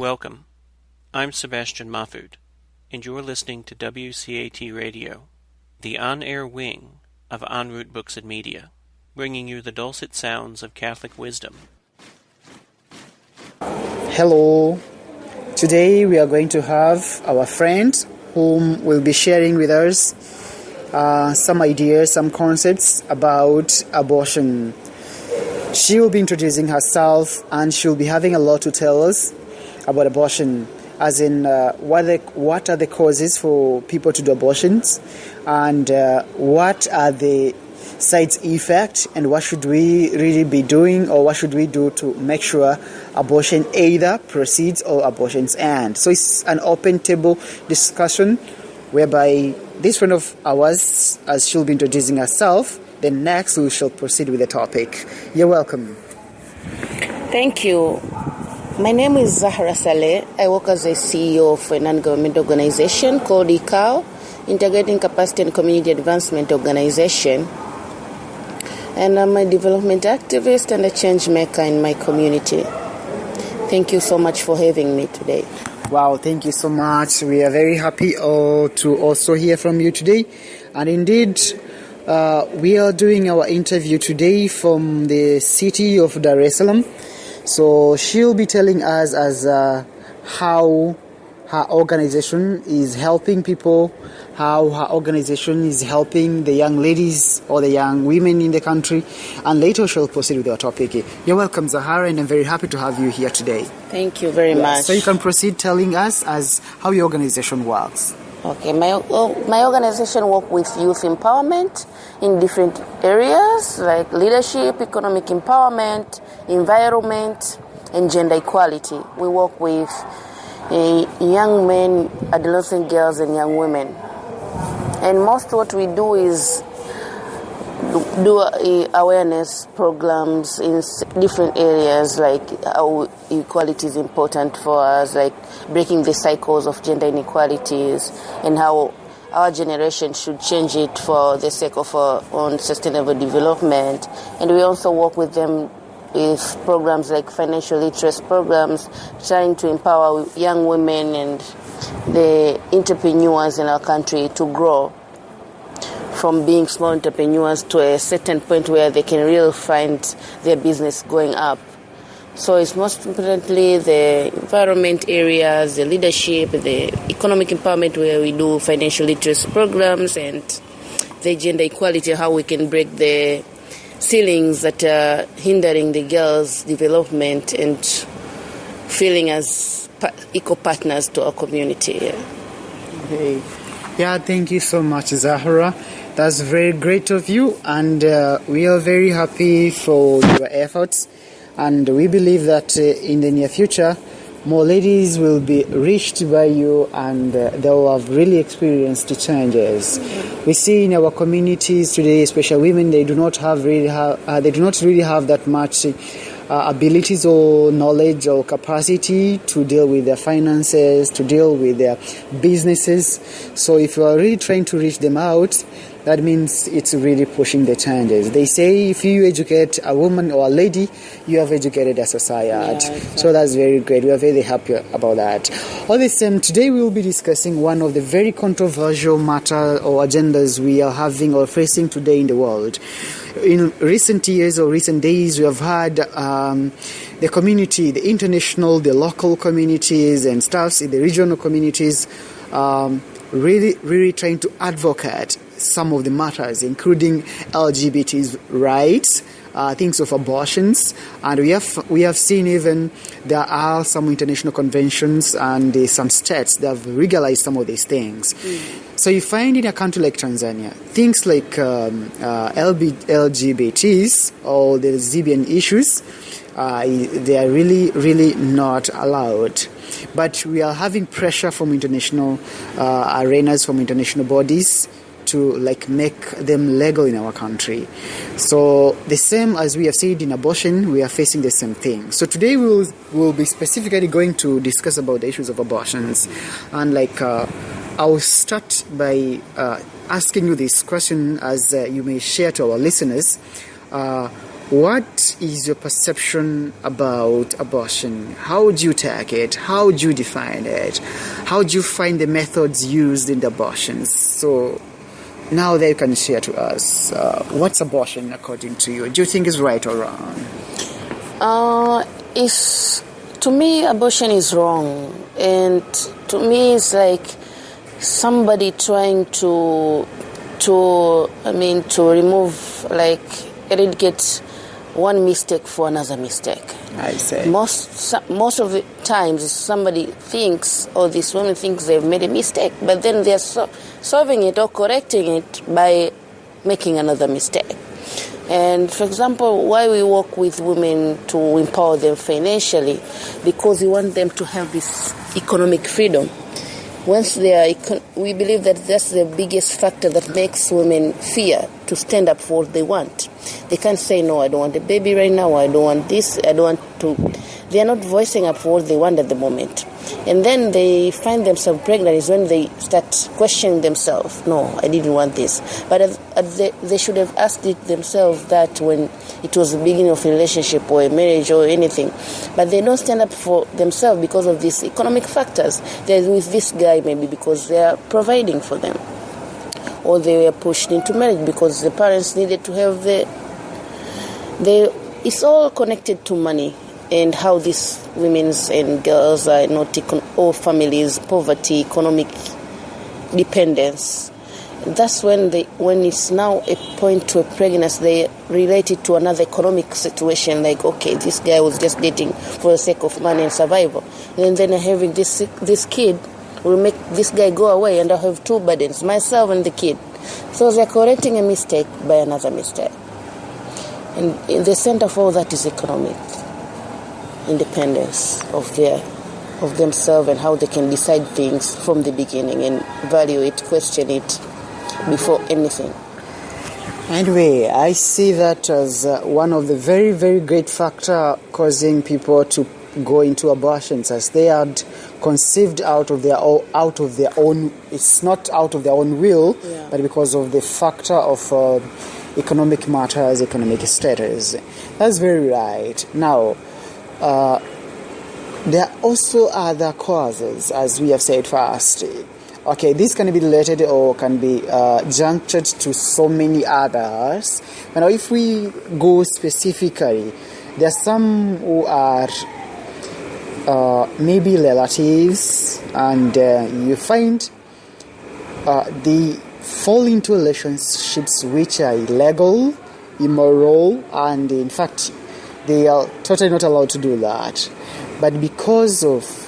Welcome. I'm Sebastian Mahfoud, and you're listening to WCAT Radio, the on-air wing of En Route Books and Media, bringing you the dulcet sounds of Catholic wisdom. Hello. Today we are going to have our friend whom will be sharing with us some ideas, some concepts about abortion. She will be introducing herself and she'll be having a lot to tell us about abortion, as in what are the causes for people to do abortions, and what are the side effects, and what should we really be doing, or what should we do to make sure abortion either proceeds or abortions end. So it's an open table discussion whereby this friend of ours, as she'll be introducing herself, then next we shall proceed with the topic. You're welcome. Thank you. My name is Zahra Salehe. I work as a CEO of a non-government organization called ICAO, Integrating Capacity and Community Advancement Organization. And I'm a development activist and a change maker in my community. Thank you so much for having me today. Wow, thank you so much. We are very happy to also hear from you today. And indeed, we are doing our interview today from the city of Dar es Salaam. So she'll be telling us how her organization is helping people, how her organization is helping the young ladies or the young women in the country, and later she'll proceed with our topic. You're welcome, Zahra, and I'm very happy to have you here today. Thank you very much. So you can proceed telling us as how your organization works. Okay, my organization works with youth empowerment in different areas like leadership, economic empowerment, environment, and gender equality. We work with young men, adolescent girls, and young women. And most what we do is do awareness programs in different areas, like how equality is important for us, like breaking the cycles of gender inequalities, and how our generation should change it for the sake of our own sustainable development. And we also work with them with programs like financial literacy programs, trying to empower young women and the entrepreneurs in our country to grow from being small entrepreneurs to a certain point where they can really find their business going up. So it's most importantly the environment areas, the leadership, the economic empowerment where we do financial literacy programs, and the gender equality, how we can break the ceilings that are hindering the girls' development and feeling as equal partners to our community. Okay. Yeah, thank you so much, Zahra. That's very great of you, and we are very happy for your efforts, and we believe that in the near future more ladies will be reached by you, and they will have really experienced the changes. We see in our communities today, especially women, they do not really have that much abilities or knowledge or capacity to deal with their finances, to deal with their businesses. So if you are really trying to reach them out, that means it's really pushing the changes. They say if you educate a woman or a lady, you have educated a society. Yeah, exactly. So that's very great. We are very happy about that. All the same, today we will be discussing one of the very controversial matter or agendas we are having or facing today in the world. In recent years or recent days, we have had the community, the international, the local communities and staffs in the regional communities really trying to advocate some of the matters, including LGBT's rights, things of abortions, and we have seen even there are some international conventions and some states that have legalized some of these things. So you find in a country like Tanzania, things like LGBTs or the lesbian issues, they are really not allowed. But we are having pressure from international arenas, from international bodies, to make them legal in our country. So the same as we have said in abortion, we are facing the same thing. So today we will be specifically going to discuss about the issues of abortions. And I'll start by asking you this question, as you may share to our listeners. what is your perception about abortion? How would you take it? How would you define it? How would you find the methods used in the abortions? So now that you can share to us, what's abortion according to you? Do you think is right or wrong? To me, abortion is wrong, and to me, it's like somebody trying to remove, like, eradicate one mistake for another mistake. I say. Most of the times, somebody thinks, or this woman thinks they've made a mistake, but then they're solving it or correcting it by making another mistake. And for example, why we work with women to empower them financially, because we want them to have this economic freedom. Once we believe that that's the biggest factor that makes women fear to stand up for what they want. They can't say, no, I don't want a baby right now, I don't want this, I don't want to. They are not voicing up for what they want at the moment. And then they find themselves pregnant is when they start questioning themselves. No, I didn't want this. But they should have asked it themselves that when it was the beginning of a relationship or a marriage or anything. But they don't stand up for themselves because of these economic factors. They're with this guy maybe because they are providing for them. Or they were pushed into marriage because the parents needed to have it's all connected to money. And how these women and girls are not all families, poverty, economic dependence. That's when it's now a point to a pregnancy, they relate it to another economic situation, like, okay, this guy was just dating for the sake of money and survival. And then having this kid will make this guy go away, and I'll have two burdens, myself and the kid. So they're correcting a mistake by another mistake. And in the center of all that is economic independence of themselves and how they can decide things from the beginning and value it, question it before anything. Anyway, I see that as one of the very, very great factor causing people to go into abortions, as they had conceived out of their own. It's not out of their own will, but because of the factor of economic matters, economic status. That's very right. Now, there are also other causes, as we have said first. Okay, this can be related or can be junctured to so many others. Now, if we go specifically, there are some who are maybe relatives, and you find they fall into relationships which are illegal, immoral, and in fact, they are totally not allowed to do that. But because of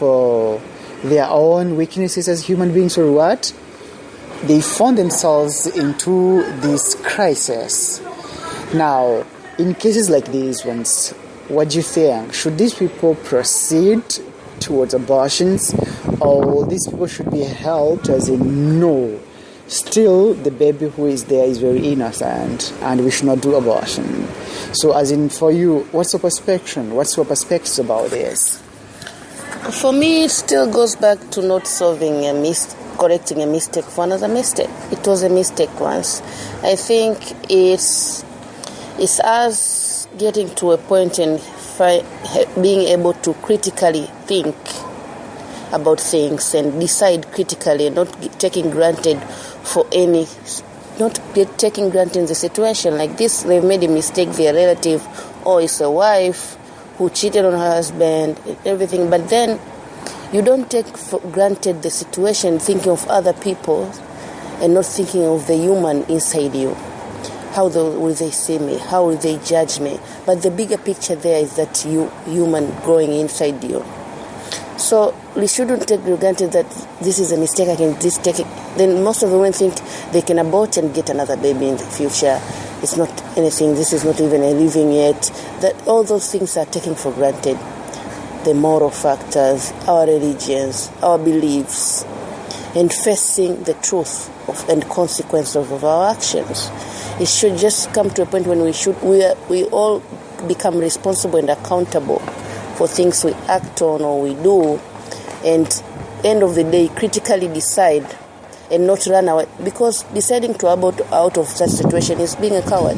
their own weaknesses as human beings or what, they found themselves into this crisis. Now, in cases like these ones, what do you think? Should these people proceed towards abortions, or these people should be helped as in no? Still, the baby who is there is very innocent, and we should not do abortion. So, as in, for you, what's your perspective? What's your perspective about this? For me, it still goes back to not solving correcting a mistake for another mistake. It was a mistake once. I think it's us getting to a point and being able to critically think about things and decide critically, and not taking granted taking granted the situation. Like this, they've made a mistake, their relative, or it's a wife who cheated on her husband, everything. But then you don't take for granted the situation, thinking of other people and not thinking of the human inside you. How will they see me? How will they judge me? But the bigger picture there is that you human growing inside you. So we shouldn't take for granted that this is a mistake, I can just take it. Then most of the women think they can abort and get another baby in the future. It's not anything, this is not even a living yet. That all those things are taken for granted. The moral factors, our religions, our beliefs, and facing the truth and consequence of our actions. It should just come to a point when we all become responsible and accountable for things we act on or we do, and end of the day critically decide and not run away, because deciding to abort out of such situation is being a coward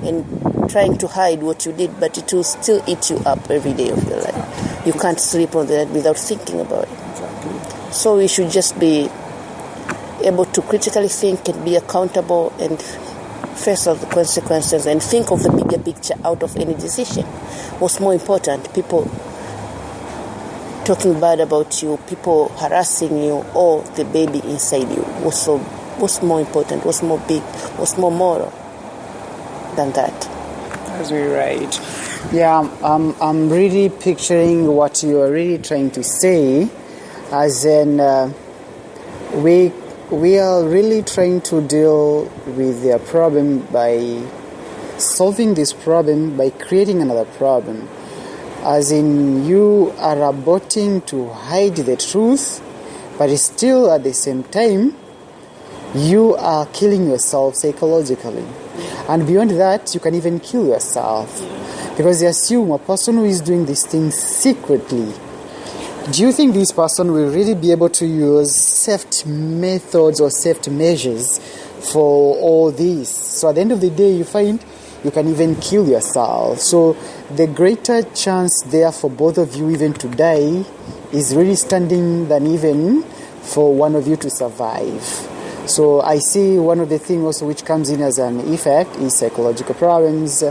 and trying to hide what you did, but it will still eat you up every day of your life. You can't sleep on that without thinking about it. Exactly. So we should just be able to critically think and be accountable and face all the consequences and think of the bigger picture out of any decision. What's more important, people talking bad about you, people harassing you, or the baby inside you? What's more important? What's more big? What's more moral than that? That's very right. Yeah, I'm really picturing what you are really trying to say, as in we are really trying to deal with their problem by solving this problem by creating another problem. As in, you are aborting to hide the truth, but still at the same time, you are killing yourself psychologically. And beyond that, you can even kill yourself. Because they assume a person who is doing these things secretly, do you think this person will really be able to use safety methods or safety measures for all this? So at the end of the day, you find you can even kill yourself. So the greater chance there for both of you even to die is really standing than even for one of you to survive. So I see one of the things also which comes in as an effect is psychological problems,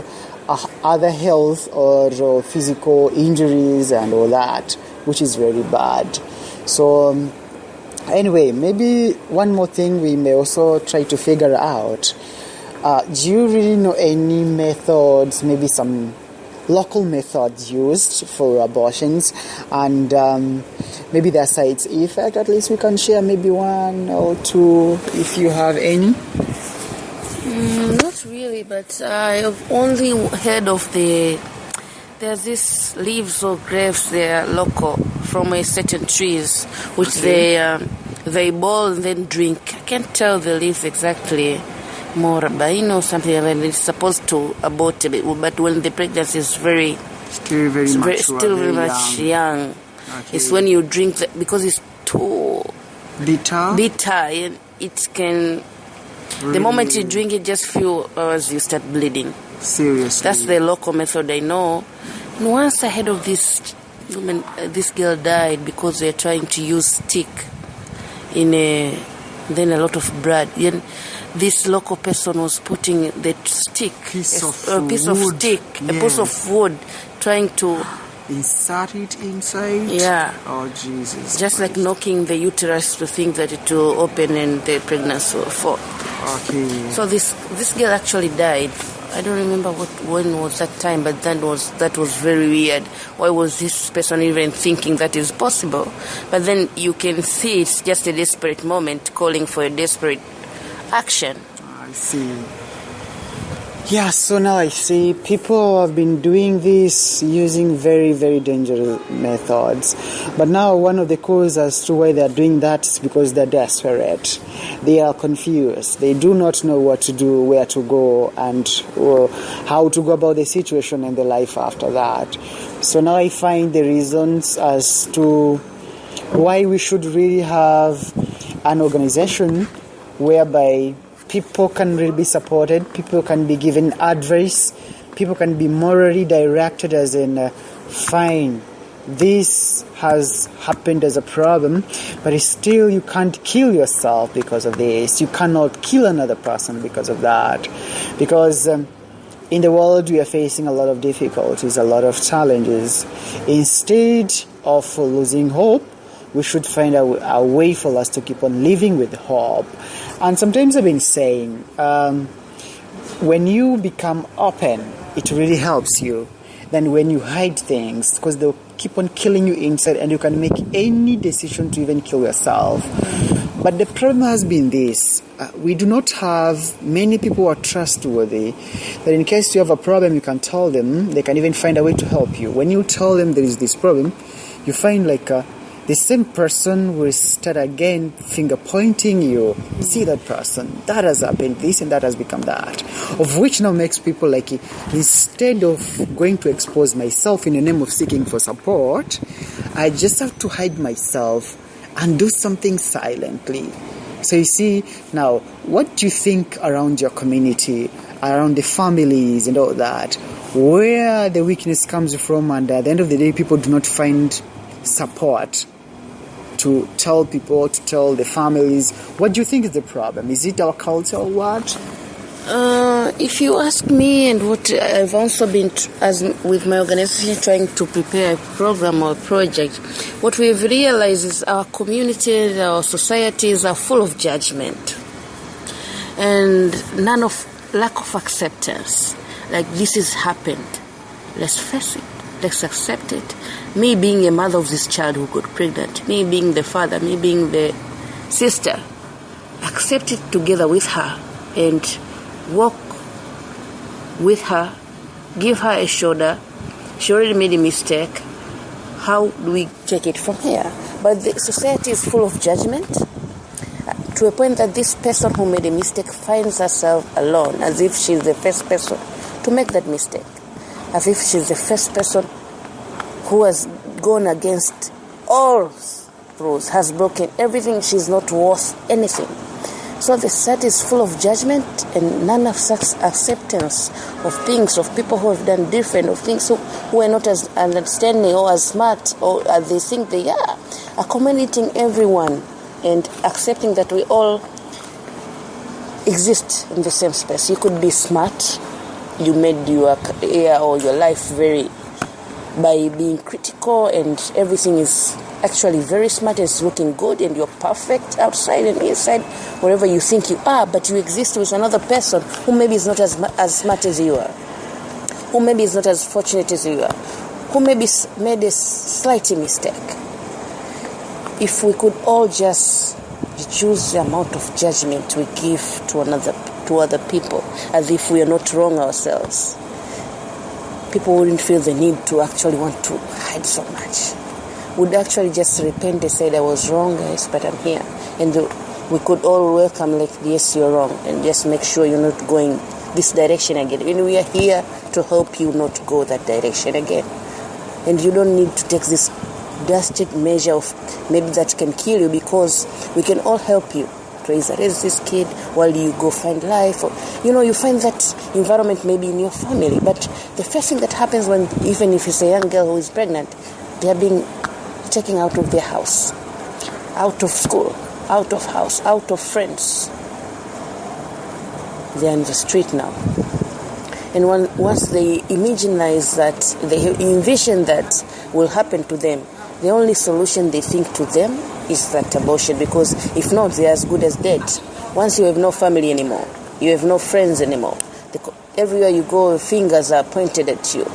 other health or physical injuries and all that, which is very bad. So anyway, maybe one more thing we may also try to figure out. Do you really know any methods, maybe some local methods used for abortions, and maybe their side effect? At least we can share maybe one or two if you have any. Not really, but I have only heard of there's these leaves or grapes, they are local from a certain trees, which they boil and then drink. I can't tell the leaf exactly more, but something like it's supposed to abort a bit, but when the pregnancy is still very much young. Okay. It's when you drink because it's too bitter, and it can really? The moment you drink it, just few hours you start bleeding. Seriously, that's the local method I know. And once I heard of this woman, this girl died because they're trying to use stick then a lot of blood. And this local person was putting the stick, a piece of wood, trying to insert it inside. Yeah. Oh Jesus! Just Christ. Like knocking the uterus to think that it will open and the pregnancy will fall. Okay. So this girl actually died. I don't remember when was that time, but that was very weird. Why was this person even thinking that is possible? But then you can see it's just a desperate moment calling for a desperate action. I see. Yeah, so now I see people have been doing this using very, very dangerous methods. But now one of the causes as to why they're doing that is because they're desperate. They are confused. They do not know what to do, where to go, and how to go about the situation and the life after that. So now I find the reasons as to why we should really have an organization whereby people can really be supported, people can be given advice, people can be morally directed as in, fine, this has happened as a problem, but still you can't kill yourself because of this. You cannot kill another person because of that. Because in the world we are facing a lot of difficulties, a lot of challenges. Instead of losing hope, we should find a way for us to keep on living with hope. And sometimes I've been saying, when you become open, it really helps you than when you hide things, because they'll keep on killing you inside and you can make any decision to even kill yourself. But the problem has been this. We do not have many people who are trustworthy, that in case you have a problem, you can tell them, they can even find a way to help you. When you tell them there is this problem, you find like the same person will start again finger pointing you. See that person, that has happened, this and that has become that. Of which now makes people like, instead of going to expose myself in the name of seeking for support, I just have to hide myself and do something silently. So you see, now, what do you think around your community, around the families and all that, where the weakness comes from, and at the end of the day, people do not find support to tell people, to tell the families? What do you think is the problem? Is it our culture or what? If you ask me, and what I've also been, as with my organization, trying to prepare a program or a project, what we've realized is our communities, our societies are full of judgment and lack of acceptance. Like, this has happened. Let's face it. Let's accept it. Me being a mother of this child who got pregnant, me being the father, me being the sister, accept it together with her and walk with her, give her a shoulder. She already made a mistake. How do we take it from here? But the society is full of judgment to a point that this person who made a mistake finds herself alone, as if she's the first person to make that mistake, as if she's the first person who has gone against all rules, has broken everything. She's not worth anything. So the society is full of judgment and none of acceptance of things, of people who have done different, of things who are not as understanding or as smart or as they think they are. Accommodating everyone and accepting that we all exist in the same space. You could be smart. You made your career or your life by being critical, and everything is actually very smart, it's looking good, and you're perfect outside and inside, wherever you think you are, but you exist with another person who maybe is not as smart as you are, who maybe is not as fortunate as you are, who maybe made a slight mistake. If we could all just reduce the amount of judgment we give to other people, as if we are not wrong ourselves, people wouldn't feel the need to actually want to hide so much. Would actually just repent and say, I was wrong, guys, but I'm here. And we could all welcome, like, yes, you're wrong, and just make sure you're not going this direction again. And we are here to help you not go that direction again. And you don't need to take this drastic measure of maybe that can kill you, because we can all help you to raise this kid while you go find life. Or, you find that environment maybe in your family. But the first thing that happens even if it's a young girl who is pregnant, they are being taken out of their house, out of school, out of house, out of friends. They are in the street now. And once they envision that will happen to them, the only solution they think to them is that abortion, because if not, they are as good as dead. Once you have no family anymore, you have no friends anymore, everywhere you go, fingers are pointed at you.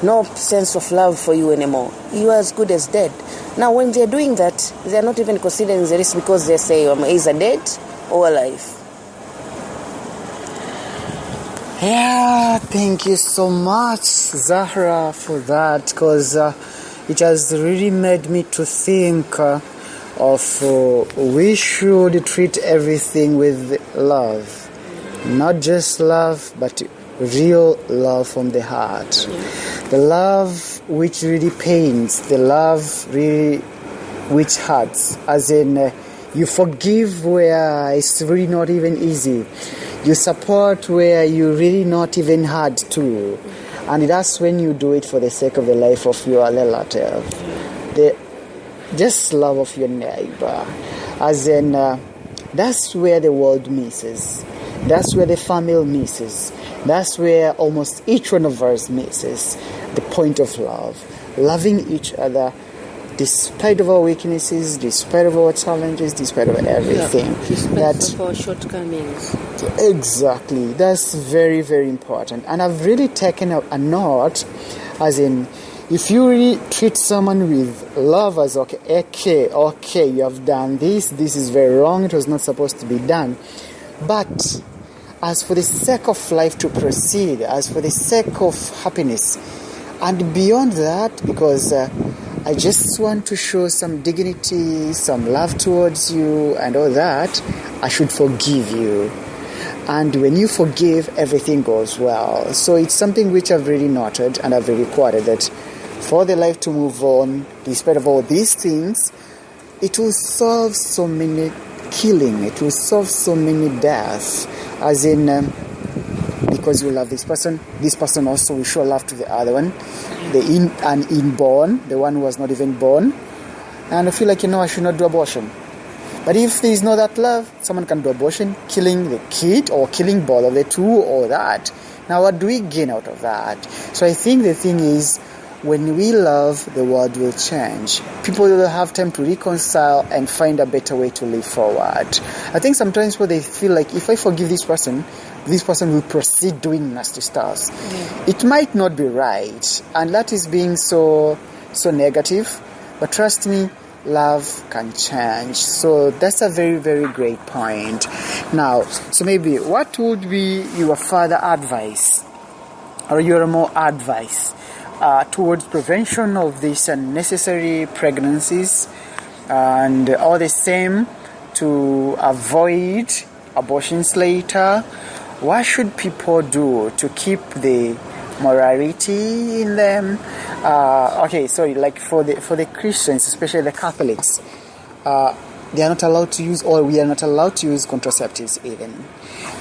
No sense of love for you anymore. You are as good as dead. Now, when they're doing that, they're not even considering the risk, because they say, I'm either dead or alive. Yeah, thank you so much, Zahra, for that, because it has really made me to think we should treat everything with love. Not just love, but real love from the heart. Yeah. The love which really pains, the love really which hurts. As in, you forgive where it's really not even easy. You support where you really not even had to. And that's when you do it for the sake of the life of your relative. The just love of your neighbor. As in, that's where the world misses. That's where the family misses. That's where almost each one of us misses the point of love. Loving each other despite of our weaknesses, despite of our challenges, despite of everything. Despite of our shortcomings. Exactly. That's very, very important. And I've really taken a note, as in, if you really treat someone with love as, okay, you have done this is very wrong, it was not supposed to be done. But as for the sake of life to proceed, as for the sake of happiness, and beyond that, because I just want to show some dignity, some love towards you and all that, I should forgive you. And when you forgive, everything goes well. So it's something which I've really noted and I've really quoted, that for the life to move on, despite of all these things, it will solve so many killing. It will solve so many deaths. As in, because you love this person also will show love to the other one. The inborn, the one who was not even born. And I feel like, I should not do abortion. But if there is no that love, someone can do abortion, killing the kid or killing both of the two or that. Now, what do we gain out of that? So I think the thing is, when we love, the world will change. People will have time to reconcile and find a better way to live forward. I think sometimes when they feel like, if I forgive this person will proceed doing nasty stuff. It might not be right, and that is being so negative. But trust me, love can change. So that's a very, very great point. Now, so maybe what would be your further advice or your more advice towards prevention of these unnecessary pregnancies, and all the same to avoid abortions later? What should people do to keep the morality in them? Like for the Christians, especially the Catholics, they are not allowed to use, or we are not allowed to use contraceptives even.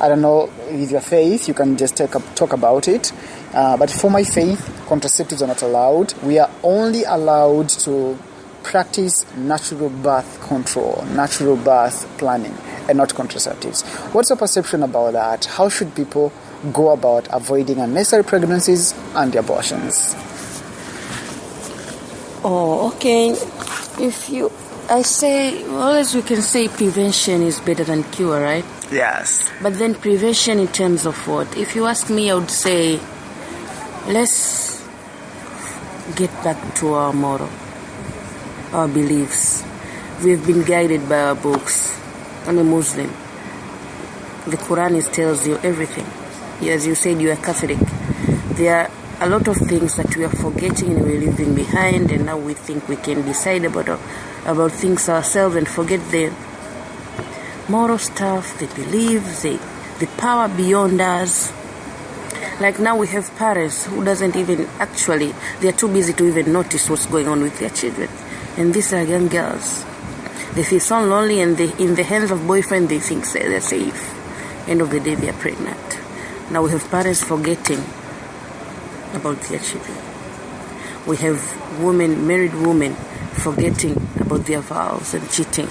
I don't know, with your faith, you can just talk about it. But for my faith, contraceptives are not allowed. We are only allowed to practice natural birth control, natural birth planning, and not contraceptives. What's your perception about that? How should people go about avoiding unnecessary pregnancies and abortions? Oh, okay. Always we can say prevention is better than cure, right? Yes. But then prevention in terms of what? If you ask me, I would say, let's get back to our moral, our beliefs. We've been guided by our books. I'm a Muslim. The Quran tells you everything. As you said, you are Catholic. There are a lot of things that we are forgetting and we're leaving behind, and now we think we can decide about things ourselves and forget the moral stuff, the beliefs, the power beyond us. Like now we have parents who doesn't even they're too busy to even notice what's going on with their children. And these are young girls. They feel so lonely, and in the hands of boyfriend they think they're safe. End of the day, they are pregnant. Now we have parents forgetting about their children. We have married women, forgetting about their vows and cheating.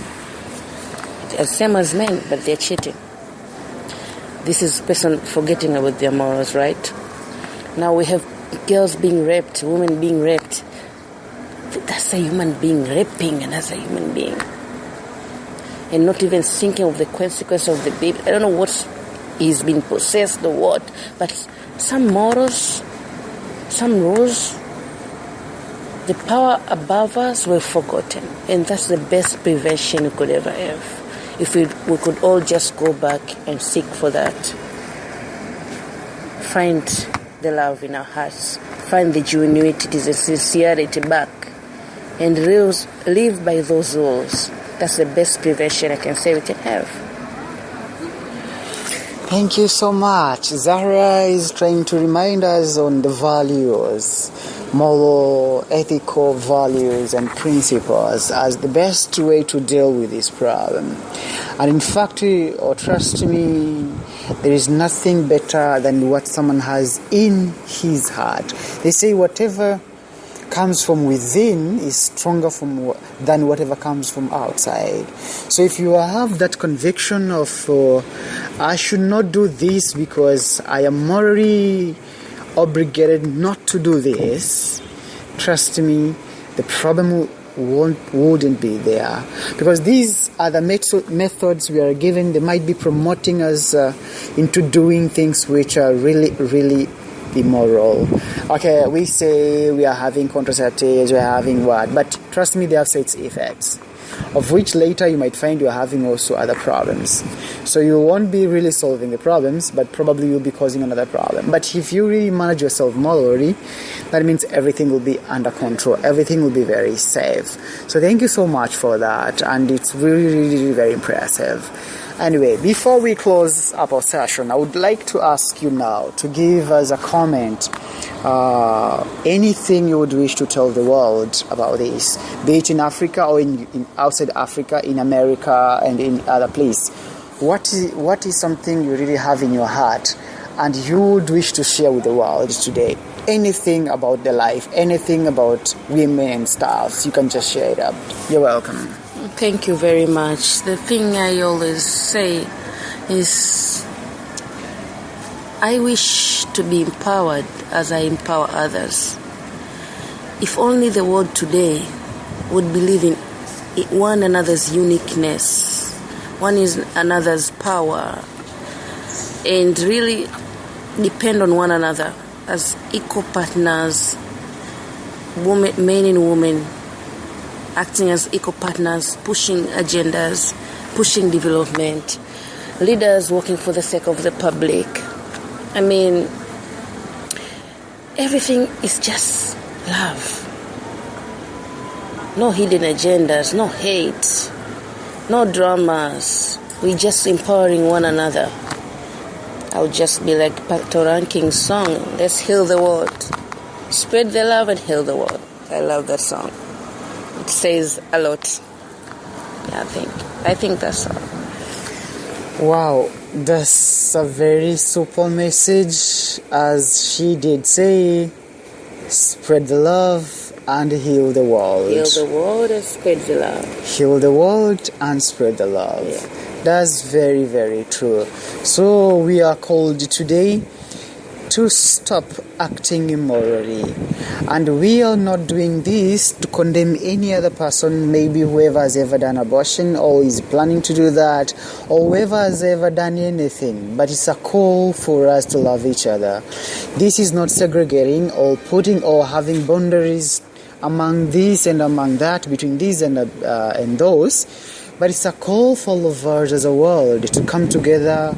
Same as men, but they're cheating. This is person forgetting about their morals, right? Now we have girls being raped, women being raped. That's a human being raping another human being. And not even thinking of the consequence of the baby. I don't know what he's been possessed or what, but some morals, some rules, the power above us were forgotten. And that's the best prevention we could ever have. If we could all just go back and seek for that. Find the love in our hearts. Find the genuinity, the sincerity back. And live by those rules. That's the best prevention I can say we can have. Thank you so much. Zahra is trying to remind us on the values, moral, ethical values and principles as the best way to deal with this problem. And in fact, trust me, there is nothing better than what someone has in his heart. They say whatever comes from within is stronger than whatever comes from outside. So if you have that conviction of I should not do this because I am morally obligated not to do this, trust me, the problem wouldn't be there. Because these are the methods we are given. They might be promoting us into doing things which are really, really immoral. Okay, we say we are having contraceptives, we are having what? But trust me, they have its effects, of which later you might find you are having also other problems. So you won't be really solving the problems, but probably you'll be causing another problem. But if you really manage yourself morally, that means everything will be under control. Everything will be very safe. So thank you so much for that. And it's really, really, really very impressive. Anyway, before we close up our session, I would like to ask you now to give us a comment, anything you would wish to tell the world about this, be it in Africa or in outside Africa, in America and in other places. What is something you really have in your heart and you would wish to share with the world today? Anything about the life, anything about women and stuff, you can just share it up. You're welcome. Thank you very much. The thing I always say is I wish to be empowered as I empower others. If only the world today would believe in one another's uniqueness, one is another's power, and really depend on one another as equal partners, men and women, acting as equal partners, pushing agendas, pushing development, leaders working for the sake of the public. I mean, everything is just love. No hidden agendas, no hate, no dramas. We just empowering one another. I would just be like Pastor King's song, let's heal the world. Spread the love and heal the world. I love that song. It says a lot. Yeah, I think that's all. Wow, that's a very simple message. As she did say, spread the love and heal the world. Heal the world and spread the love. Heal the world and spread the love. Yeah. That's very, very true. So we are called today to stop acting immorally. And we are not doing this to condemn any other person, maybe whoever has ever done abortion or is planning to do that, or whoever has ever done anything. But it's a call for us to love each other. This is not segregating or putting or having boundaries among this and among that, between these and those. But it's a call for all of us as a world to come together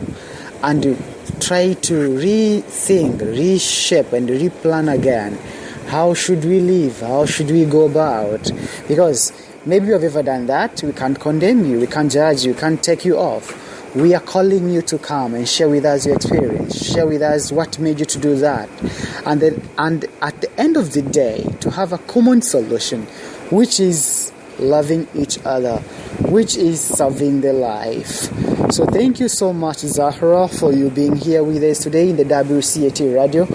and to try to rethink, reshape and replan again. How should we live? How should we go about? Because maybe you have ever done that. We can't condemn you. We can't judge you. We can't take you off. We are calling you to come and share with us your experience. Share with us what made you to do that. And at the end of the day, to have a common solution, which is loving each other, which is serving the life. So thank you so much, Zahra, for you being here with us today in the WCAT radio.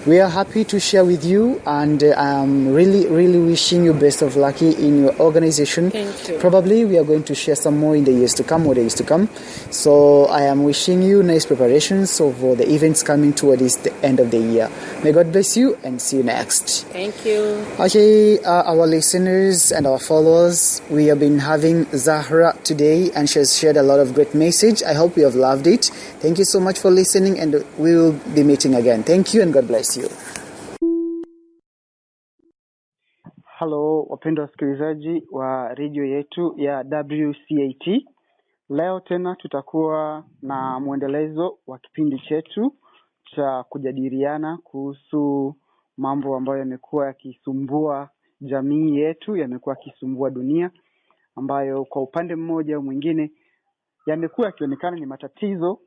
We are happy to share with you, and I'm really, really wishing you best of luck in your organization. Thank you. Probably we are going to share some more in the years to come or days to come. So I am wishing you nice preparations for the events coming towards the end of the year. May God bless you and see you next. Thank you. Okay, our listeners and our followers, we have been having Zahra today, and she has shared a lot of great message. I hope you have loved it. Thank you so much for listening, and we will be meeting again. Thank you and God bless you. Hello, wapendwa wasikilizaji wa radio yetu ya WCAT. Leo tena tutakuwa na mwendelezo wa kipindi chetu cha kujadiliana kuhusu mambo ambayo yamekuwa yakisumbua jamii yetu, yamekuwa yakisumbua dunia, ambayo kwa upande mmoja au mwingine yamekuwa yakionekana ni matatizo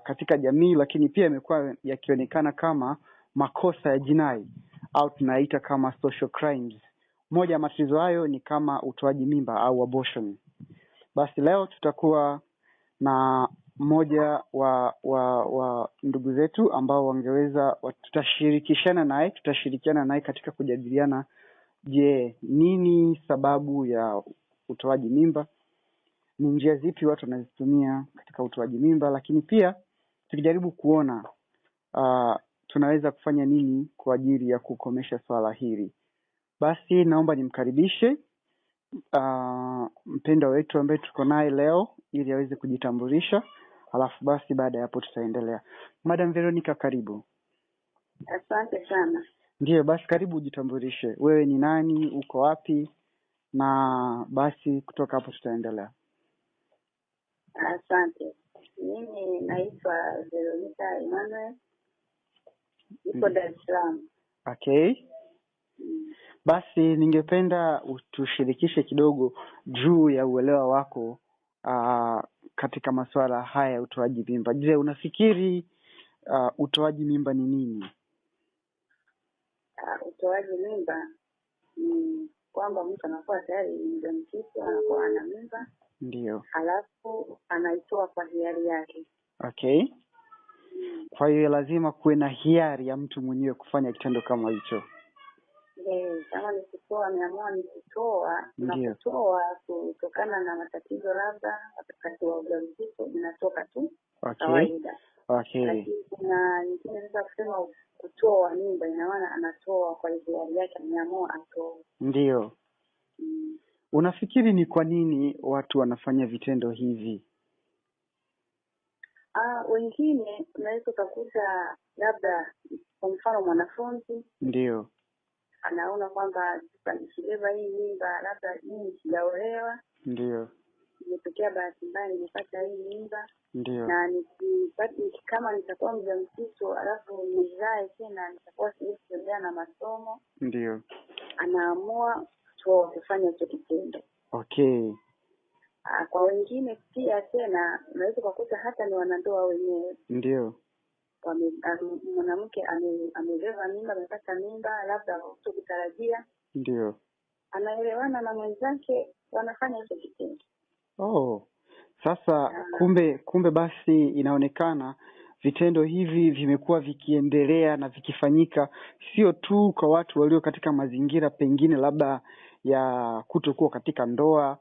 katika jamii, lakini pia yamekuwa yakionekana kama makosa ya jinai au tunaita kama social crimes. Moja ya matatizo hayo ni kama utoaji mimba au abortion. Basi leo tutakuwa na mmoja wa ndugu zetu ambao wangeweza tutashirikiana naye katika kujadiliana, je, nini sababu ya utoaji mimba? Ni njia zipi watu wanazitumia katika utoaji mimba, lakini pia tukijaribu kuona tunaweza kufanya nini kwa ajili ya kukomesha swala hili. Basi naomba nimkaribishe mpendwa wetu ambaye tuko naye leo ili aweze kujitambulisha, alafu basi baada ya hapo tutaendelea. Madam Veronica, karibu. Asante sana. Ndiyo, basi karibu ujitambulishe. Wewe ni nani, uko wapi, na basi kutoka hapo tutaendelea. Asante. Mimi naitwa Veronica Emmanuel. Niko Dar es Salaam. Okay. Basi ningependa utushirikishe kidogo juu ya uelewa wako katika masuala haya ya utoaji mimba. Je, unafikiri utoaji mimba ni nini? Utoaji mimba ni kwamba mtu anakuwa tayari mjamzito, anakuwa ana mimba. Ndio. Alafu anaitoa kwa hiari yake. Okay. Kwa hiyo lazima kuwe na hiari ya mtu mwenyewe kufanya kitendo kama hicho. Kama nikitoa, niamua nikitoa, na kutoa kutokana na matatizo labda wakati wa ujauzito inatoka tu kawaida. Okay. Lakini kuna nyingine sasa kusema kutoa mimba ina maana anatoa kwa hiari yake, anaamua atoe. Ndio. Unafikiri ni kwa nini watu wanafanya vitendo hivi? Wengine unaweza kukuta labda kwa mfano mwanafunzi ndio anaona kwamba nikibeba hii mimba labda hii sijaolewa, ndio imetokea bahati mbaya nimepata hii mimba, ndio na kama nitakuwa mjamzito alafu nizae tena nitakuwa siwezi kuendelea na masomo, ndio anaamua kufanya hicho kitendo. Okay. Kwa wengine pia tena unaweza kukuta hata ni wanandoa wenyewe, ndio mwanamke amebeba mimba, amepata mimba labda kutokutarajia, ndio anaelewana na mwenzake, wanafanya hicho kitendo. Sasa kumbe basi inaonekana vitendo hivi vimekuwa vikiendelea na vikifanyika sio tu kwa watu walio katika mazingira pengine labda ya kutokuwa katika ndoa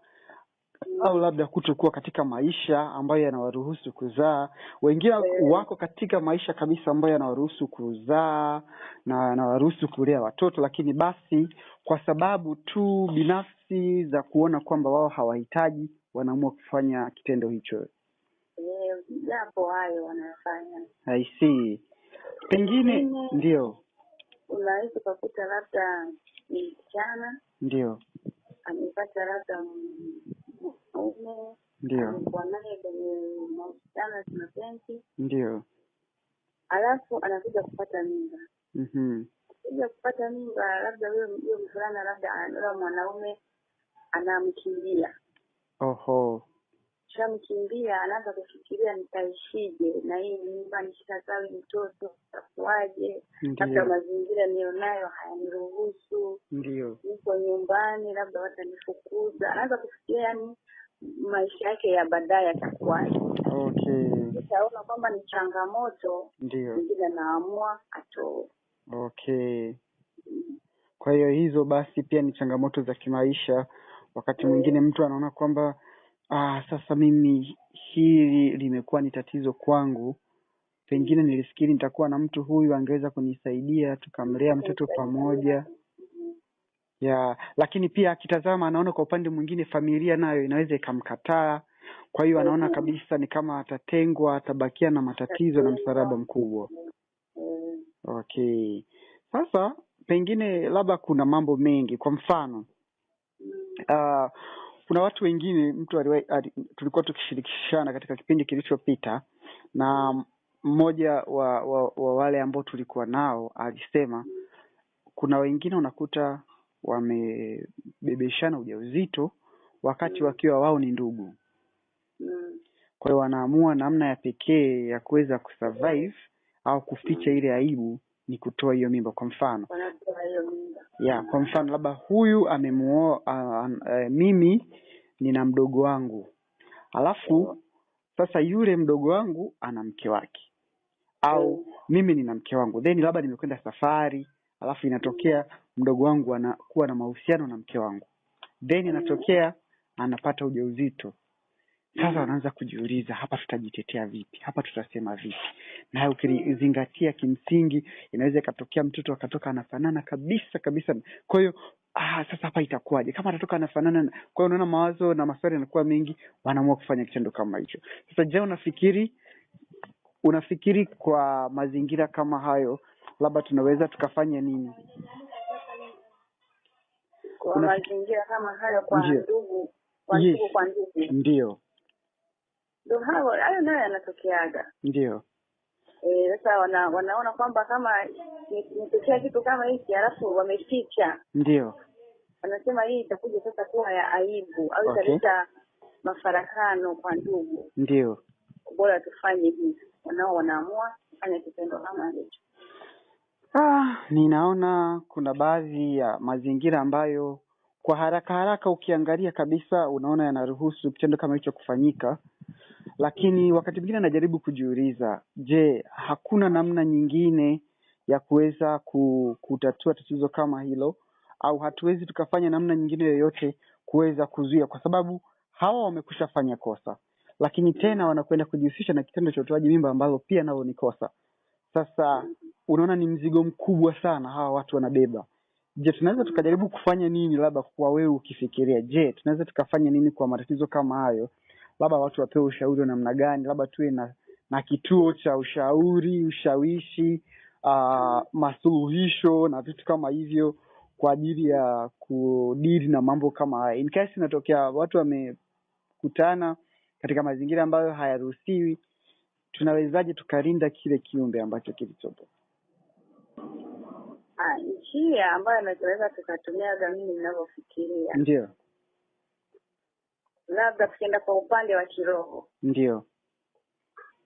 au labda kutokuwa katika maisha ambayo yanawaruhusu kuzaa. Wengine wako katika maisha kabisa ambayo yanawaruhusu kuzaa na yanawaruhusu kulea watoto, lakini basi kwa sababu tu binafsi za kuona kwamba wao hawahitaji, wanaamua kufanya kitendo hicho. Japo hayo wanafanya. I see. Pengine ndio unaweza kukuta labda msichana ndio amepata labda mume, ndio kwa naye kwenye mahusiano ya kimapenzi, ndio alafu anakuja kupata mimba. Kuja kupata mimba labda huyo mvulana labda anaoa mwanaume, anamkimbia. Shamkimbia, anaanza kufikiria nitaishije na hii mimba, nishazaa mtoto takuaje, labda mazingira nilionayo hayaniruhusu, ndio niko nyumbani labda watanifukuza, anaanza kufikiria yani maisha yake ya baadaye yatakuwaje. Okay. Utaona kwamba ni changamoto, ndio ndio naamua atoe. Okay. Kwa hiyo hizo basi pia ni changamoto za kimaisha. Wakati mwingine mtu anaona kwamba sasa mimi hili limekuwa ni tatizo kwangu, pengine nilifikiri nitakuwa na mtu huyu angeweza kunisaidia tukamlea mtoto pamoja. Lakini pia akitazama anaona kwa upande mwingine familia nayo inaweza ikamkataa, kwa hiyo anaona kabisa ni kama atatengwa, atabakia na matatizo na msalaba mkubwa. Okay. Sasa pengine labda kuna mambo mengi, kwa mfano kuna watu wengine tulikuwa tukishirikishana katika kipindi kilichopita, na mmoja wa wale ambao tulikuwa nao alisema kuna wengine unakuta wamebebeshana ujauzito wakati wakiwa wao ni ndugu. Kwa hiyo wanaamua namna ya pekee ya kuweza kusurvive au kuficha ile aibu ni kutoa hiyo mimba. Kwa mfano kwa mfano labda huyu amemuoa, mimi nina mdogo wangu, alafu sasa yule mdogo wangu ana mke wake, au mimi nina mke wangu, then labda nimekwenda safari, alafu inatokea mdogo wangu anakuwa na mahusiano na mke wangu, then inatokea anapata ujauzito. Sasa wanaanza kujiuliza, hapa tutajitetea vipi? Hapa tutasema vipi? Na ukizingatia kimsingi inaweza ikatokea mtoto akatoka anafanana kabisa. Kwa hiyo sasa hapa itakuwaje kama atatoka anafanana? Kwa hiyo unaona mawazo na maswali yanakuwa mengi, wanaamua kufanya kitendo kama hicho. Sasa je, unafikiri kwa mazingira kama hayo labda tunaweza tukafanya nini? Kwa mazingira kama hayo kwa ndugu, kwa ndugu. Ndio. Ndio hayo nayo yanatokeaga. Ndio. Sasa wanaona kwamba kama nitokea kitu kama hiki alafu wameficha. Ndio. Wanasema hii itakuja sasa kuwa ya aibu au italeta mafarakano kwa ndugu. Ndio. Bora tufanye hivi. Wanaamua kufanya kitendo kama hicho. Ninaona kuna baadhi ya mazingira ambayo kwa haraka ukiangalia kabisa unaona yanaruhusu kitendo kama hicho kufanyika. Lakini wakati mwingine najaribu kujiuliza, je, hakuna namna nyingine ya kuweza kutatua tatizo kama hilo, au hatuwezi tukafanya namna nyingine yoyote kuweza kuzuia, kwa sababu hawa wamekushafanya kosa, lakini tena wanakwenda kujihusisha na kitendo cha utoaji mimba ambalo pia nao ni kosa. Sasa unaona ni mzigo mkubwa sana hawa watu wanabeba. Je, tunaweza tukajaribu kufanya nini, labda kwa wewe ukifikiria, je, tunaweza tukafanya nini kwa matatizo kama hayo? Labda watu wapewe ushauri wa namna gani, labda tuwe na kituo cha ushawishi, masuluhisho na vitu kama hivyo kwa ajili ya kudili na mambo kama haya. In case inatokea watu wamekutana katika mazingira ambayo hayaruhusiwi, tunawezaje tukalinda kile kiumbe ambacho kilichopo? Njia ambayo tunaweza tukatumia za mimi ninavyofikiria. Ndio. Labda tukienda kwa upande wa kiroho. Ndio.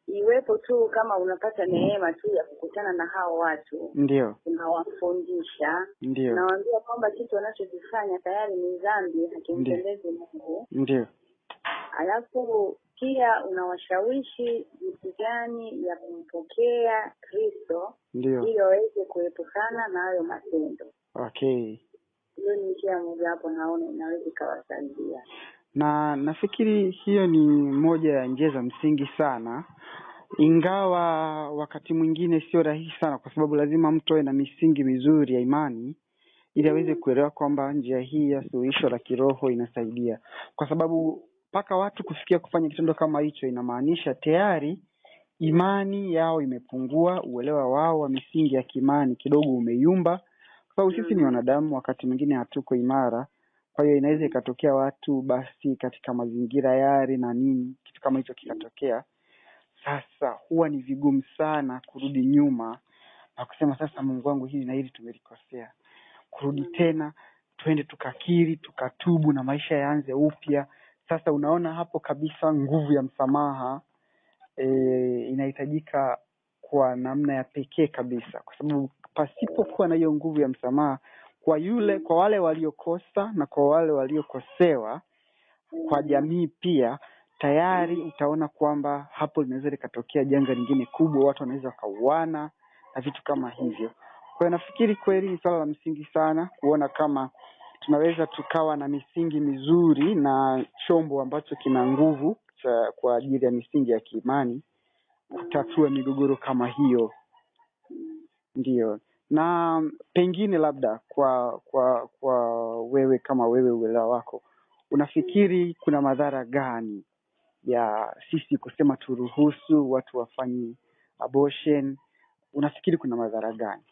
Iwepo tu kama unapata neema tu ya kukutana na hao watu. Ndio. Unawafundisha. Ndio. Unawaambia kwamba kitu wanachokifanya tayari ni dhambi, hakimpendezi Mungu. Ndio. Alafu pia unawashawishi jinsi gani ya kumpokea Kristo ili waweze kuepukana na hayo matendo. Okay. Hiyo ni njia moja hapo naona inaweza kawasaidia. Na nafikiri hiyo ni moja ya njia za msingi sana, ingawa wakati mwingine sio rahisi sana, kwa sababu lazima mtu awe na misingi mizuri ya imani ili aweze kuelewa kwamba njia hii ya suluhisho la kiroho inasaidia. Kwa sababu mpaka watu kufikia kufanya kitendo kama hicho inamaanisha tayari imani yao imepungua, uelewa wao wa misingi ya kiimani kidogo umeyumba. Kwa sababu sisi ni wanadamu, wakati mwingine hatuko imara. Kwa hiyo inaweza ikatokea watu basi katika mazingira yale na nini, kitu kama hicho kikatokea. Sasa huwa ni vigumu sana kurudi nyuma na kusema sasa Mungu wangu hili na hili tumelikosea. Kurudi tena, twende tukakiri, tukatubu na maisha yaanze upya. Sasa unaona hapo kabisa nguvu ya msamaha inahitajika kwa namna ya pekee kabisa, kwa sababu pasipokuwa na hiyo nguvu ya msamaha kwa wale waliokosa na kwa wale waliokosewa, kwa jamii pia, tayari utaona kwamba hapo linaweza likatokea janga lingine kubwa, watu wanaweza kauana na vitu kama hivyo. Kwa hiyo nafikiri kweli ni swala la msingi sana kuona kama tunaweza tukawa na misingi mizuri na chombo ambacho kina nguvu kwa ajili ya misingi ya kiimani kutatua migogoro kama hiyo. Ndio. Na pengine labda kwa wewe kama wewe uelewa wako, unafikiri kuna madhara gani ya sisi kusema turuhusu watu wafanye abortion? Unafikiri kuna madhara gani?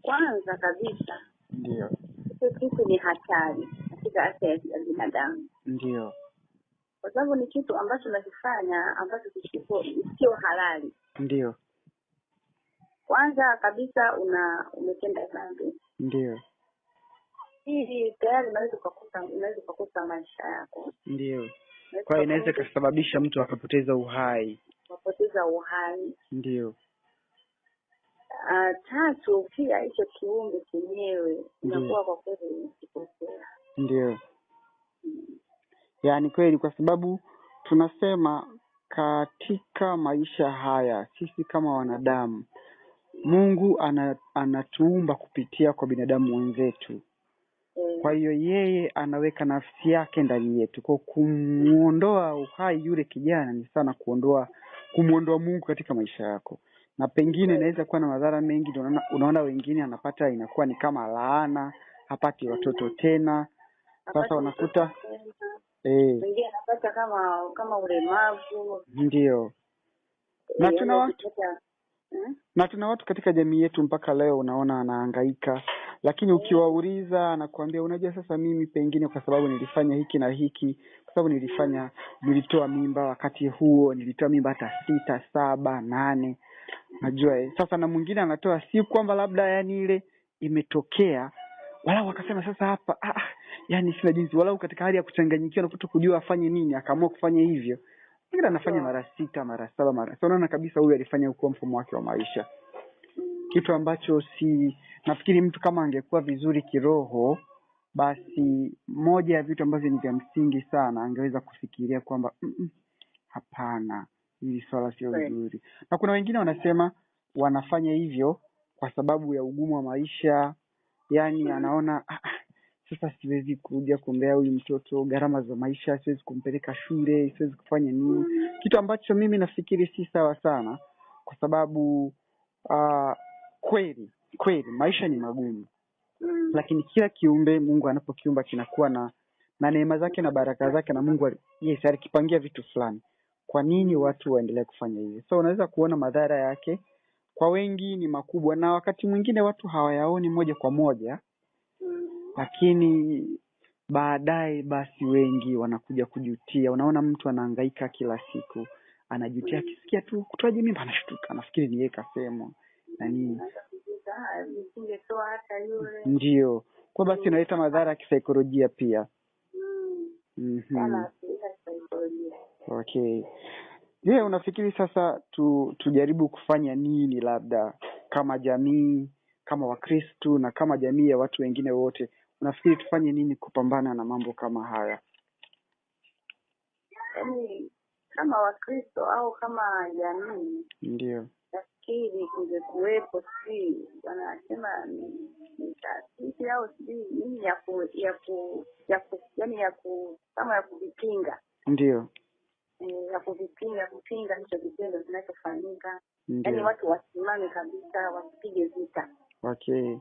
Kwanza kabisa, ndio, kitu ni hatari katika afya ya binadamu. Ndio. Kwa sababu ni kitu ambacho nakifanya ambacho sio halali. Ndio. Kwanza kabisa umetenda dhambi. Ndio. Hii tayari unaweza kukosa maisha yako. Ndio. Kwa hiyo inaweza kusababisha mtu akapoteza uhai. Ndio. Tatu, pia hicho kiumbe chenyewe inakuwa kwa kweli kikosea. Ndio. Yaani kweli, kwa sababu tunasema katika maisha haya sisi kama wanadamu, Mungu anatuumba kupitia kwa binadamu wenzetu. Kwa hiyo yeye anaweka nafsi yake ndani yetu. Kwa kumuondoa uhai yule kijana ni sana kumuondoa Mungu katika maisha yako. Na pengine inaweza kuwa na madhara mengi. Unaona wengine anapata, inakuwa ni kama laana, hapati watoto tena. Sasa unakuta wengine anapata kama ulemavu. Ndio. Na tuna watu katika jamii yetu mpaka leo unaona anahangaika, lakini ukiwauliza anakuambia unajua sasa mimi pengine kwa sababu nilifanya hiki na hiki, kwa sababu nilitoa mimba wakati huo, nilitoa mimba hata 6, 7, 8. Najua sasa. Na mwingine anatoa si kwamba labda yani ile imetokea Wala wakasema sasa hapa yani sina jinsi, wala katika hali ya kuchanganyikiwa na kutokujua afanye nini, akaamua kufanya hivyo. Mwingine anafanya mara 6, mara 7, mara. So unaona kabisa huyu alifanya huko mfumo wake wa maisha. Kitu ambacho nafikiri mtu kama angekuwa vizuri kiroho, basi moja ya vitu ambavyo ni vya msingi sana angeweza kufikiria kwamba hapana, hili swala sio nzuri. Na kuna wengine wanasema wanafanya hivyo kwa sababu ya ugumu wa maisha. Yani anaona sasa siwezi kuja kumlea huyu mtoto, gharama za maisha, siwezi kumpeleka shule, siwezi kufanya nini. Kitu ambacho mimi nafikiri si sawa sana, kwa sababu kweli maisha ni magumu. Lakini kila kiumbe Mungu anapokiumba kinakuwa na neema zake na baraka zake, na Mungu alikipangia vitu fulani. Kwa nini watu waendelee kufanya hivyo? So unaweza kuona madhara yake kwa wengi ni makubwa, na wakati mwingine watu hawayaoni moja kwa moja, lakini baadaye basi wengi wanakuja kujutia. Unaona mtu anahangaika kila siku, anajutia akisikia tu kutoaje mimba, anashtuka, anafikiri ni yeye kasema na nini. Ndio. Kwa basi inaleta madhara ya kisaikolojia pia. Okay. Je, unafikiri sasa tujaribu kufanya nini, labda kama jamii, kama Wakristo na kama jamii ya watu wengine wote, unafikiri tufanye nini kupambana na mambo kama haya? Kama Wakristo au kama jamii, ndio nafikiri kungekuwepo wanasema ni taasisi au nini kama ya kuvipinga. Ndio. Ya kupinga hicho kitendo kinachofanyika. Yaani watu wasimame kabisa, wasipige vita. Okay.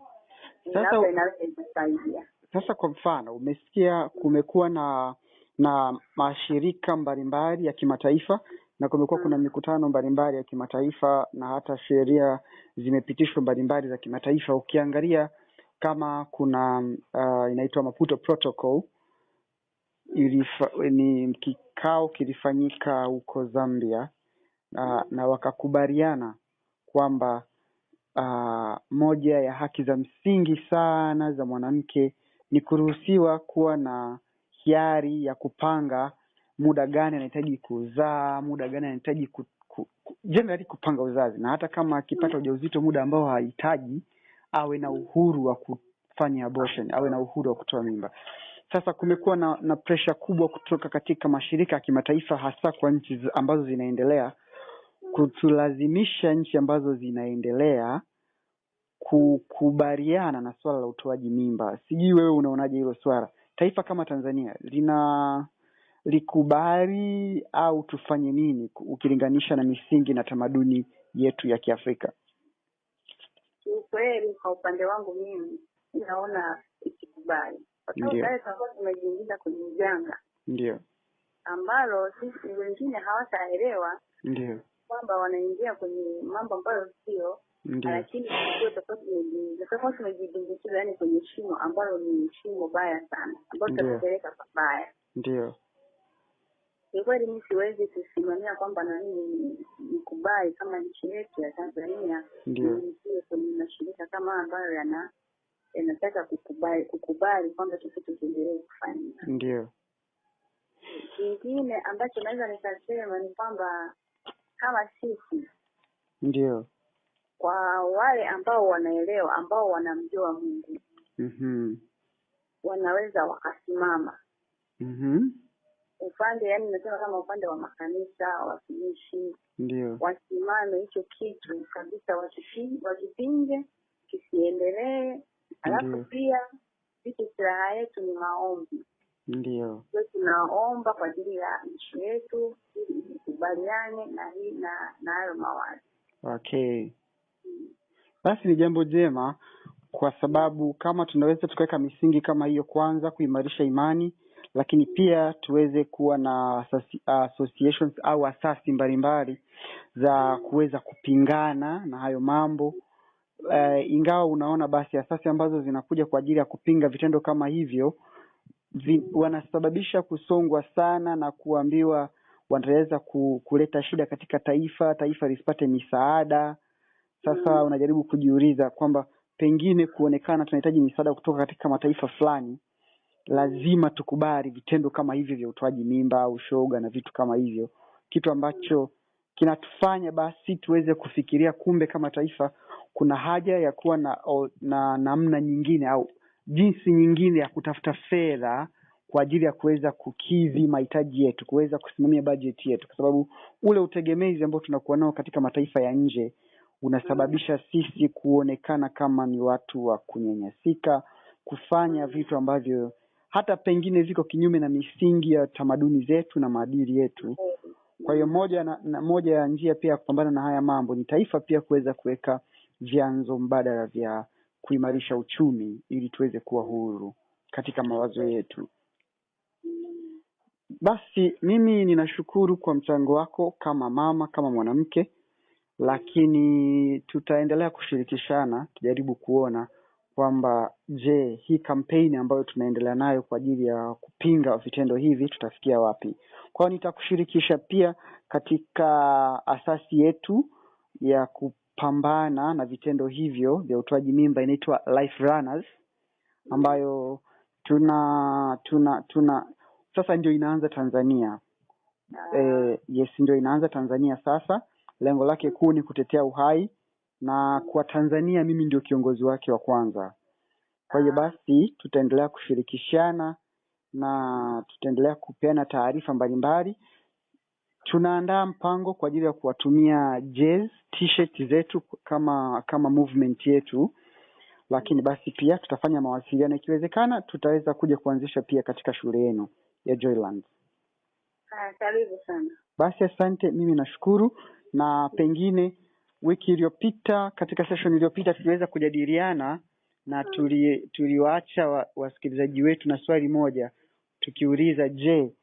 Sasa kwa mfano, umesikia kumekuwa na mashirika mbalimbali ya kimataifa, na kumekuwa kuna mikutano mbalimbali ya kimataifa, na hata sheria zimepitishwa mbalimbali za kimataifa. Ukiangalia kama kuna inaitwa Maputo Protocol, ni kikao kilifanyika huko Zambia, na wakakubaliana kwamba moja ya haki za msingi sana za mwanamke ni kuruhusiwa kuwa na hiari ya kupanga muda gani anahitaji kuzaa, muda gani anahitaji generally kupanga uzazi, na hata kama akipata ujauzito muda ambao hahitaji, awe na uhuru wa kufanya abortion, awe na uhuru wa kutoa mimba. Sasa kumekuwa na pressure kubwa kutoka katika mashirika ya kimataifa, hasa kwa nchi ambazo zinaendelea, kutulazimisha nchi ambazo zinaendelea kukubaliana na swala la utoaji mimba. Sijui wewe unaonaje hilo swala? Taifa kama Tanzania likubali au tufanye nini ukilinganisha na misingi na tamaduni yetu ya Kiafrika? Kweli kwa upande wangu mimi naona ikikubali. Kwa sababu sasa tumejiingiza kwenye janga. Ndio. Ambalo sisi wengine hawataelewa. Ndio. Kwamba wanaingia kwenye mambo ambayo sio. Lakini sio tofauti tumejidumbukiza yani kwenye shimo ambalo ni shimo baya sana, ambalo tutapeleka pabaya. Ndio. Ni kweli mimi siwezi kusimamia kwamba na mimi nikubali kama nchi yetu ya Tanzania ndio kwenye mashirika kama ambayo yanataka kukubali kwamba kitu kiendelee kufanyika. Ndio. Kingine ambacho naweza nikasema ni kwamba kama sisi ndio kwa wale ambao wanaelewa, ambao wanamjua Mungu, wanaweza wakasimama upande, yani nasema kama upande wa makanisa, watumishi, ndio wasimame hicho kitu kabisa, wakipinge kisiendelee. Alafu pia sisi silaha yetu ni maombi. Ndio. Tunaomba kwa ajili ya nchi yetu ili tukubaliane na hayo mawazo. Okay. Basi ni jambo jema, kwa sababu kama tunaweza tukaweka misingi kama hiyo, kwanza kuimarisha imani, lakini pia tuweze kuwa na associations au asasi mbalimbali za kuweza kupingana na hayo mambo. Ingawa unaona basi asasi ambazo zinakuja kwa ajili ya kupinga vitendo kama hivyo wanasababisha kusongwa sana na kuambiwa wanaweza kuleta shida katika taifa lisipate misaada. Sasa unajaribu kujiuliza kwamba pengine kuonekana tunahitaji misaada kutoka katika mataifa fulani, lazima tukubali vitendo kama hivyo vya utoaji mimba au shoga na vitu kama hivyo, kitu ambacho kinatufanya basi tuweze kufikiria kumbe kama taifa kuna haja ya kuwa na namna nyingine au jinsi nyingine ya kutafuta fedha kwa ajili ya kuweza kukidhi mahitaji yetu, kuweza kusimamia bajeti yetu, kwa sababu ule utegemezi ambao tunakuwa nao katika mataifa ya nje unasababisha sisi kuonekana kama ni watu wa kunyanyasika, kufanya vitu ambavyo hata pengine viko kinyume na misingi ya tamaduni zetu na maadili yetu. Kwa hiyo moja ya njia pia ya kupambana na haya mambo ni taifa pia kuweza kuweka vyanzo mbadala vya kuimarisha uchumi ili tuweze kuwa huru katika mawazo yetu. Basi mimi ninashukuru kwa mchango wako kama mama, kama mwanamke, lakini tutaendelea kushirikishana tujaribu kuona kwamba je, hii kampeni ambayo tunaendelea nayo kwa ajili ya kupinga vitendo hivi tutafikia wapi. Kwa hiyo nitakushirikisha pia katika asasi yetu ya kupambana na vitendo hivyo vya utoaji mimba, inaitwa Life Runners, ambayo tuna sasa ndio inaanza Tanzania. Yes, ndio inaanza Tanzania sasa. Lengo lake kuu ni kutetea uhai, na kwa Tanzania mimi ndio kiongozi wake wa kwanza. Kwa hiyo basi tutaendelea kushirikishana na tutaendelea kupeana taarifa mbalimbali. Tunaandaa mpango kwa ajili ya kuwatumia jezi, t-shirt zetu kama movement yetu, lakini basi pia tutafanya mawasiliano, ikiwezekana tutaweza kuja kuanzisha pia katika shule yenu ya Joyland. Karibu sana. Basi asante, mimi nashukuru. Na pengine wiki iliyopita katika session iliyopita tuliweza kujadiliana na tuliwaacha wasikilizaji wetu na swali moja tukiuliza, je,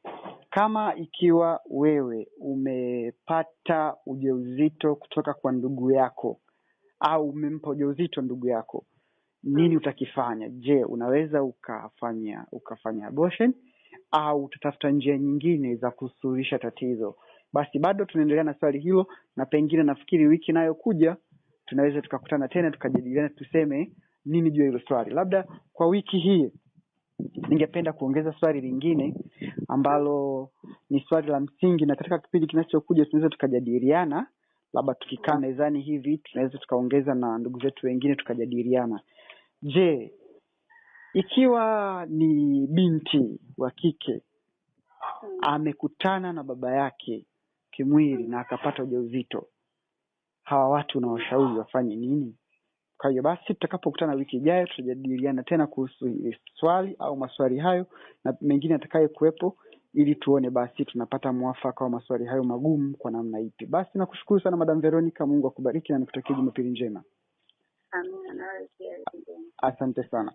kama ikiwa wewe umepata ujauzito kutoka kwa ndugu yako au umempa ujauzito ndugu yako, nini utakifanya? Je, unaweza ukafanya abortion au utatafuta njia nyingine za kusuluhisha tatizo? Basi bado tunaendelea na swali hilo, na pengine nafikiri wiki inayokuja tunaweza tukakutana tena tukajadiliana tuseme nini juu ya hilo swali. Labda kwa wiki hii ningependa kuongeza swali lingine ambalo ni swali la msingi, na katika kipindi kinachokuja tunaweza tukajadiliana, labda tukikaa mezani hivi tunaweza tukaongeza na ndugu zetu wengine tukajadiliana. Je, ikiwa ni binti wa kike amekutana na baba yake kimwili na akapata ujauzito, hawa watu unawashauri wafanye nini? Kwa hiyo basi tutakapokutana wiki ijayo tutajadiliana tena kuhusu hili swali au maswali hayo na mengine yatakayo kuwepo, ili tuone basi tunapata mwafaka wa maswali hayo magumu kwa namna ipi. Basi nakushukuru sana Madam Veronica, Mungu akubariki na nikutakie Jumapili njema. Amina. Asante sana.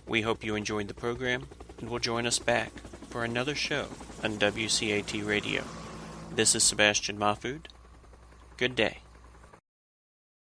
We hope you enjoyed the program and will join us back for another show on WCAT Radio. This is Sebastian Mahfood. Good day.